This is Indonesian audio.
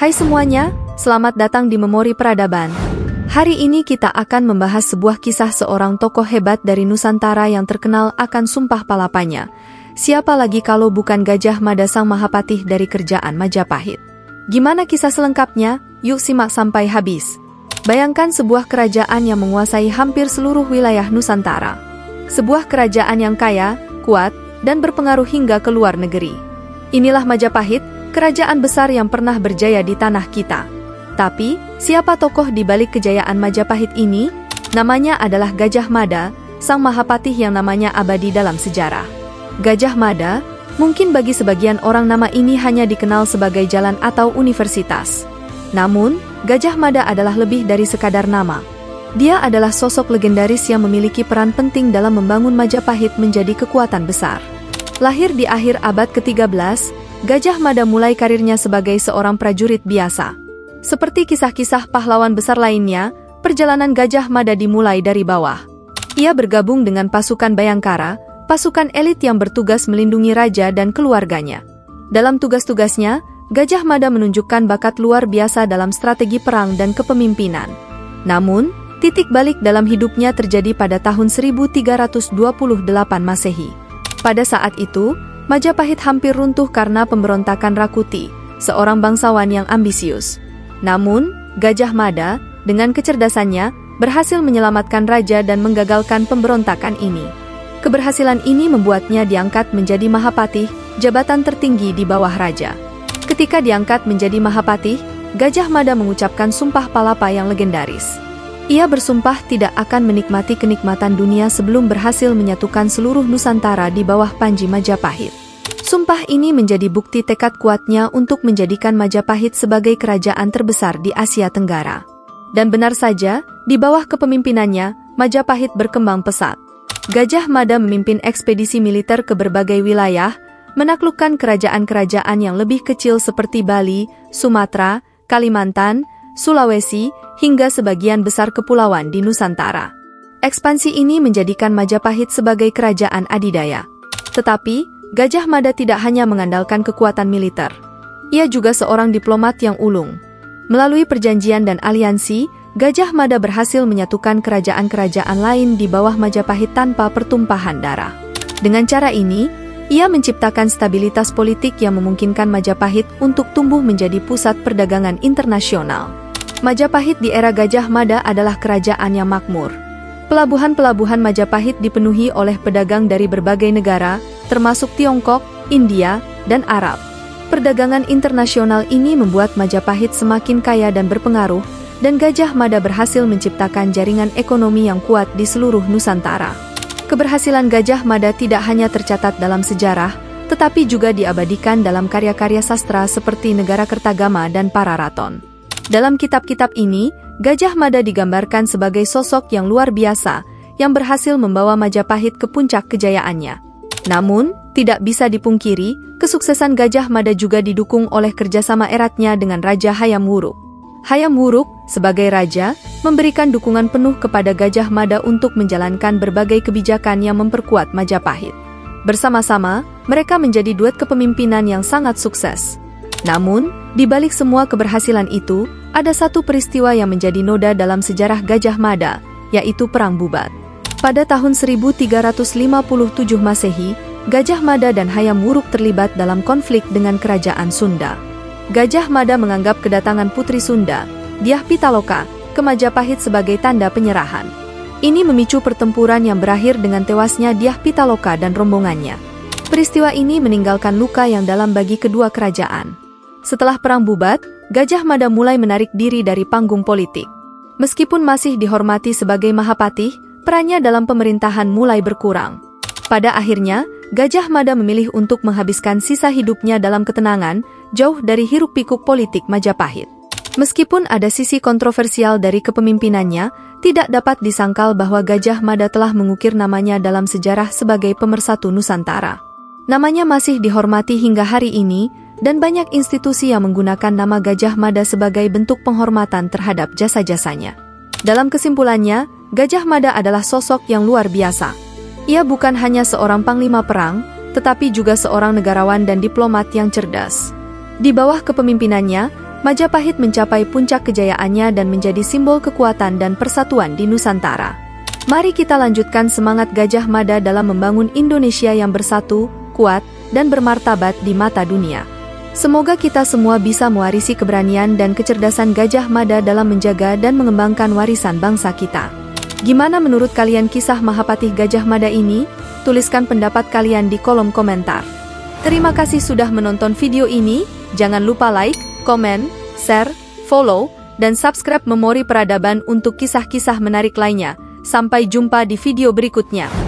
Hai semuanya, selamat datang di Memori Peradaban. Hari ini kita akan membahas sebuah kisah seorang tokoh hebat dari Nusantara yang terkenal akan sumpah palapanya. Siapa lagi kalau bukan Gajah Mada sang Mahapatih dari Kerajaan Majapahit. Gimana kisah selengkapnya? Yuk simak sampai habis. Bayangkan sebuah kerajaan yang menguasai hampir seluruh wilayah Nusantara. Sebuah kerajaan yang kaya, kuat, dan berpengaruh hingga ke luar negeri. Inilah Majapahit, kerajaan besar yang pernah berjaya di tanah kita. Tapi, siapa tokoh di balik kejayaan Majapahit ini? Namanya adalah Gajah Mada, sang Mahapatih yang namanya abadi dalam sejarah. Gajah Mada, mungkin bagi sebagian orang nama ini hanya dikenal sebagai jalan atau universitas. Namun, Gajah Mada adalah lebih dari sekadar nama. Dia adalah sosok legendaris yang memiliki peran penting dalam membangun Majapahit menjadi kekuatan besar. Lahir di akhir abad ke-13, Gajah Mada mulai karirnya sebagai seorang prajurit biasa. Seperti kisah-kisah pahlawan besar lainnya, perjalanan Gajah Mada dimulai dari bawah. Ia bergabung dengan pasukan Bayangkara, pasukan elit yang bertugas melindungi raja dan keluarganya. Dalam tugas-tugasnya, Gajah Mada menunjukkan bakat luar biasa dalam strategi perang dan kepemimpinan. Namun, titik balik dalam hidupnya terjadi pada tahun 1328 Masehi. Pada saat itu, Majapahit hampir runtuh karena pemberontakan Rakuti, seorang bangsawan yang ambisius. Namun, Gajah Mada, dengan kecerdasannya, berhasil menyelamatkan raja dan menggagalkan pemberontakan ini. Keberhasilan ini membuatnya diangkat menjadi Mahapatih, jabatan tertinggi di bawah raja. Ketika diangkat menjadi Mahapatih, Gajah Mada mengucapkan sumpah palapa yang legendaris. Ia bersumpah tidak akan menikmati kenikmatan dunia sebelum berhasil menyatukan seluruh Nusantara di bawah panji Majapahit. Sumpah ini menjadi bukti tekad kuatnya untuk menjadikan Majapahit sebagai kerajaan terbesar di Asia Tenggara. Dan benar saja, di bawah kepemimpinannya, Majapahit berkembang pesat. Gajah Mada memimpin ekspedisi militer ke berbagai wilayah, menaklukkan kerajaan-kerajaan yang lebih kecil seperti Bali, Sumatera, Kalimantan, Sulawesi, hingga sebagian besar kepulauan di Nusantara. Ekspansi ini menjadikan Majapahit sebagai kerajaan adidaya. Tetapi, Gajah Mada tidak hanya mengandalkan kekuatan militer. Ia juga seorang diplomat yang ulung. Melalui perjanjian dan aliansi, Gajah Mada berhasil menyatukan kerajaan-kerajaan lain di bawah Majapahit tanpa pertumpahan darah. Dengan cara ini, ia menciptakan stabilitas politik yang memungkinkan Majapahit untuk tumbuh menjadi pusat perdagangan internasional. Majapahit di era Gajah Mada adalah kerajaan yang makmur. Pelabuhan-pelabuhan Majapahit dipenuhi oleh pedagang dari berbagai negara, termasuk Tiongkok, India, dan Arab. Perdagangan internasional ini membuat Majapahit semakin kaya dan berpengaruh, dan Gajah Mada berhasil menciptakan jaringan ekonomi yang kuat di seluruh Nusantara. Keberhasilan Gajah Mada tidak hanya tercatat dalam sejarah, tetapi juga diabadikan dalam karya-karya sastra seperti Negara Kertagama dan Pararaton. Dalam kitab-kitab ini, Gajah Mada digambarkan sebagai sosok yang luar biasa, yang berhasil membawa Majapahit ke puncak kejayaannya. Namun, tidak bisa dipungkiri, kesuksesan Gajah Mada juga didukung oleh kerjasama eratnya dengan Raja Hayam Wuruk. Hayam Wuruk, sebagai raja, memberikan dukungan penuh kepada Gajah Mada untuk menjalankan berbagai kebijakan yang memperkuat Majapahit. Bersama-sama, mereka menjadi duet kepemimpinan yang sangat sukses. Namun, di balik semua keberhasilan itu, ada satu peristiwa yang menjadi noda dalam sejarah Gajah Mada, yaitu Perang Bubat. Pada tahun 1357 Masehi, Gajah Mada dan Hayam Wuruk terlibat dalam konflik dengan kerajaan Sunda. Gajah Mada menganggap kedatangan Putri Sunda, Dyah Pitaloka, ke Majapahit sebagai tanda penyerahan. Ini memicu pertempuran yang berakhir dengan tewasnya Dyah Pitaloka dan rombongannya. Peristiwa ini meninggalkan luka yang dalam bagi kedua kerajaan. Setelah Perang Bubat, Gajah Mada mulai menarik diri dari panggung politik. Meskipun masih dihormati sebagai Mahapatih, perannya dalam pemerintahan mulai berkurang. Pada akhirnya, Gajah Mada memilih untuk menghabiskan sisa hidupnya dalam ketenangan, jauh dari hiruk-pikuk politik Majapahit. Meskipun ada sisi kontroversial dari kepemimpinannya, tidak dapat disangkal bahwa Gajah Mada telah mengukir namanya dalam sejarah sebagai pemersatu Nusantara. Namanya masih dihormati hingga hari ini, dan banyak institusi yang menggunakan nama Gajah Mada sebagai bentuk penghormatan terhadap jasa-jasanya. Dalam kesimpulannya, Gajah Mada adalah sosok yang luar biasa. Ia bukan hanya seorang panglima perang, tetapi juga seorang negarawan dan diplomat yang cerdas. Di bawah kepemimpinannya, Majapahit mencapai puncak kejayaannya dan menjadi simbol kekuatan dan persatuan di Nusantara. Mari kita lanjutkan semangat Gajah Mada dalam membangun Indonesia yang bersatu, kuat, dan bermartabat di mata dunia. Semoga kita semua bisa mewarisi keberanian dan kecerdasan Gajah Mada dalam menjaga dan mengembangkan warisan bangsa kita. Gimana menurut kalian kisah Mahapatih Gajah Mada ini? Tuliskan pendapat kalian di kolom komentar. Terima kasih sudah menonton video ini. Jangan lupa like, komen, share, follow, dan subscribe Memori Peradaban untuk kisah-kisah menarik lainnya. Sampai jumpa di video berikutnya.